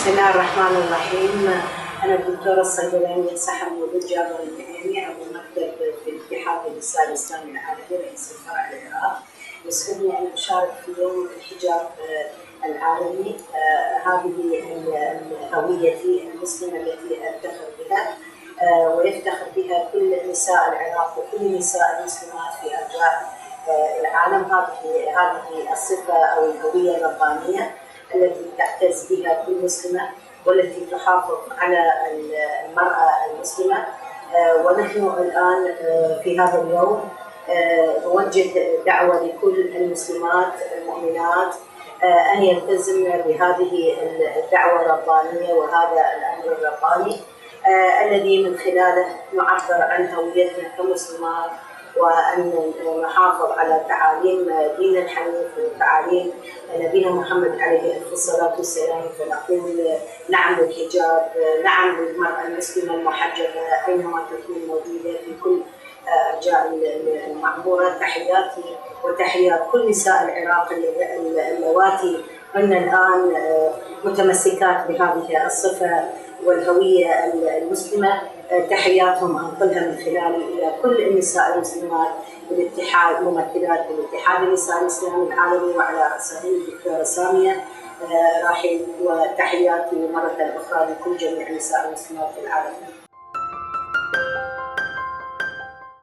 بسم الله الرحمن الرحيم. أنا الدكتورة الصيدلانية سحر مولود جابر المهني، عضو مكتب في اتحاد النساء الإسلامي العالمي رئيس الفرع العراق. يسعدني أن أشارك في يوم الحجاب العالمي. هذه هويتي المسلمة التي أفتخر بها ويفتخر بها كل نساء العراق وكل نساء المسلمات في أرجاء العالم. هذه الصفة أو الهوية الربانية التي تعتز بها كل مسلمة والتي تحافظ على المرأة المسلمة. ونحن الآن في هذا اليوم نوجه دعوة لكل المسلمات المؤمنات أن يلتزمن بهذه الدعوة الربانية وهذا الأمر الرباني الذي من خلاله نعبر عن هويتنا كمسلمات، وأن نحافظ على تعاليم دين الحنيف وتعاليم نبينا محمد عليه الصلاة والسلام. فنقول نعم للحجاب، نعم للمرأة المسلمة المحجبة أينما تكون موجودة في كل أرجاء المعمورة. تحياتي وتحيات كل نساء العراق اللواتي هن الآن متمسكات بهذه الصفة والهوية المسلمة. تحياتهم أنقلها من خلالي إلى كل النساء المسلمات بالاتحاد، ممثلات بالاتحاد النساء الإسلامي العالمي وعلى رأسهم الدكتورة سامية راحل. وتحياتي مرة أخرى لكل جميع النساء المسلمات في العالم.